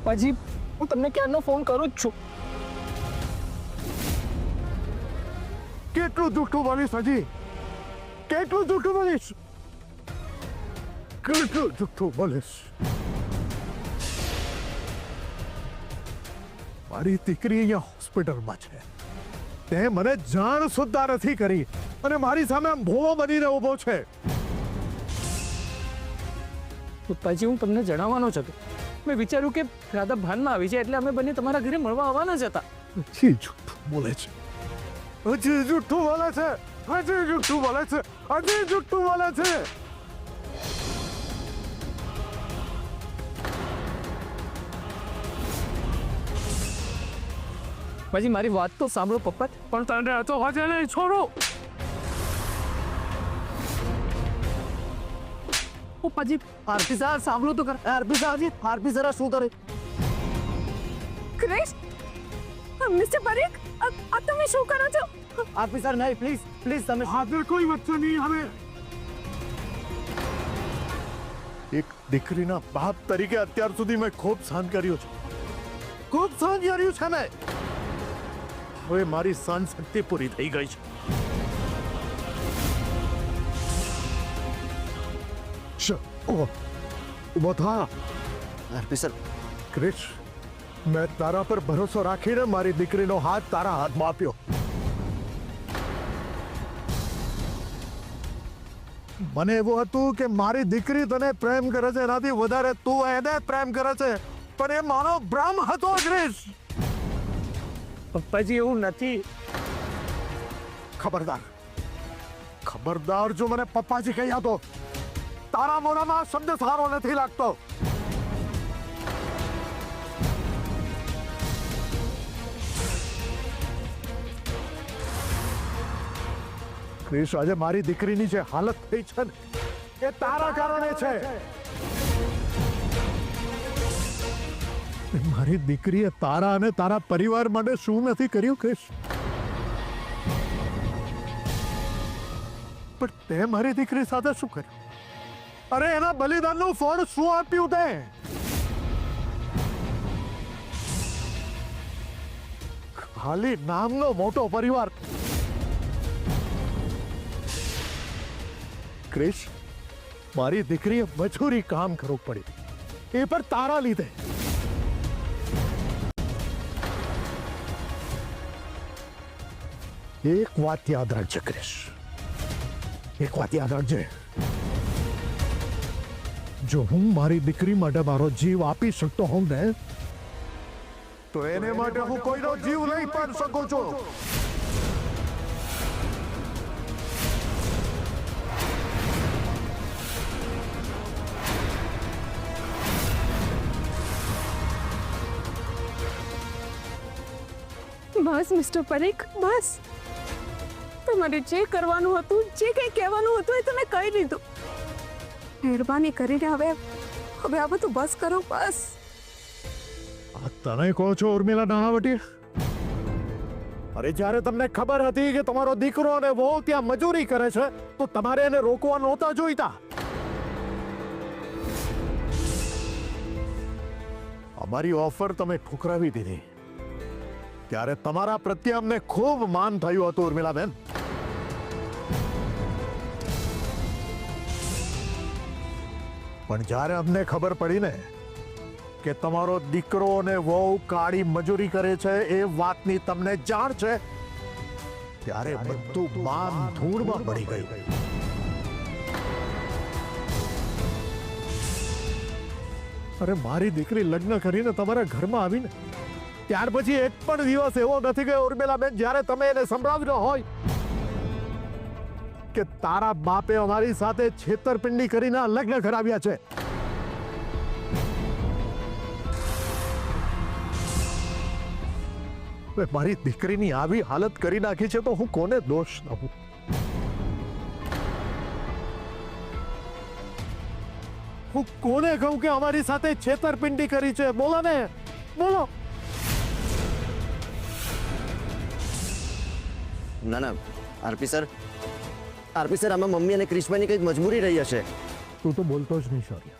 પપ્પાજી હું તમને ક્યારનો ફોન કરું જ છું. કેટલું જૂઠું બોલીશ હજી? કેટલું જૂઠું બોલીશ? કેટલું જૂઠું બોલીશ? મારી દીકરી અહીંયા હોસ્પિટલમાં છે, તે મને જાણ સુદ્ધા નથી કરી અને મારી સામે આમ ભોળો બનીને ઊભો છે. પપ્પાજી હું તમને જણાવવાનો જ હતો. મેં વિચાર્યું કે રાધા ભાનમાં આવી છે એટલે અમે બંને તમારા ઘરે મળવા આવવાના જ હતા. હજી જૂઠું બોલે છે, હજી જૂઠું બોલે છે, હજી જૂઠું બોલે છે, હજી જૂઠું બોલે છે. પપ્પાજી મારી વાત તો સાંભળો પપ્પા. પણ તને તો હજે નહીં છોડો. પપ્પાજી આરપી સર સાંભળો તો કર. આરપી સર, આરપી સર શું કરે? ક્રિશ, મિસ્ટર પરીખ, આ તમે શું કરો છો? આરપી સર નહીં, પ્લીઝ પ્લીઝ તમે. હાથે કોઈ વચ્ચે નહીં હવે. એક દીકરીના બાપ તરીકે અત્યાર સુધી મેં ખૂબ સહન કર્યું છે, ખૂબ સહન કર્યું છે મેં. હવે મારી સહન શક્તિ પૂરી થઈ ગઈ છે. ઉભો થા. આરપી સર, ક્રિશ, મેં તારા પર ભરોસો રાખીને મારી દીકરીનો હાથ તારા હાથમાં આપ્યો. મને એવું હતું કે મારી દીકરી તને પ્રેમ કરે છે, એનાથી વધારે તું એને પ્રેમ કરે છે, પણ એ મારો ભ્રમ હતો. ક્રિશ, પપ્પાજી એવું નથી. ખબરદાર, ખબરદાર જો મને પપ્પાજી કહ્યા તો તારા મોઢામાં શબ્દ સારો નથી લાગતો. ક્રિશ, આજે મારી દીકરીની જે હાલત થઈ છે ને એ તારા કારણે છે. મારી દીકરીએ તારા અને તારા પરિવાર માટે શું નથી કર્યું ક્રિશ? પણ તે મારી દીકરી સાથે શું કર્યું? અરે એના બલિદાનનું ફળ શું આપ્યું તે? ખાલી નામનો મોટો પરિવાર. ક્રિશ, મારી દીકરીએ મજૂરી કામ કરવું પડ્યું, એ પણ તારા લીધે. એક વાત યાદ રાખજે ક્રિશ, એક વાત યાદ રાખજે. જો હું મારી દીકરી માટે મારો જીવ આપી શકતો હોઉં ને, તો એને માટે હું કોઈનો જીવ નહીં પણ શકું છું. બસ મિસ્ટર પરીખ, બસ. તમારે જે કરવાનું હતું, જે કંઈ કહેવાનું હતું એ તમે કહી દીધું. મહેરબાની કરીને હવે આ બધું બસ કરો, બસ. આ તને કહો છો ઉર્મિલા નાણાવટી? અરે જ્યારે તમને ખબર હતી કે તમારો દીકરો અને વહુ ત્યાં મજૂરી કરે છે તો તમારે એને રોકવા નહોતા જોઈતા. અમારી ઓફર તમે ઠુકરાવી દીધી ત્યારે તમારા પ્રત્યે અમને ખૂબ માન થયું હતું ઉર્મિલાબેન. પણ જ્યારે અમને ખબર પડી ને કે તમારો દીકરો અને વહુ કાળી મજૂરી કરે છે એ વાતની તમને જાણ છે, ત્યારે બધું માન ધૂળમાં પડી ગયું. અરે મારી દીકરી લગ્ન કરીને તમારા ઘરમાં આવીને ત્યાર પછી એક પણ દિવસ એવો નથી ગયો ઉર્મિલાબેન જ્યારે તમે એને સંભળાવ્યો હોય કે તારા બાપે અમારી સાથે છેતરપિંડી કરીને લગ્ન કરાવ્યા છે. મારી દીકરીની આવી હાલત કરી નાખી છે તો હું કોને દોષ દઉં? હું કોને કહું કે અમારી સાથે છેતરપિંડી કરી છે? બોલો ને, બોલો. ના ના આરપી સર, આમાં મમ્મી અને ક્રિશભાઈની કંઈક મજબૂરી રહી હશે. તું તો બોલતો જ નહીં શૌર્ય.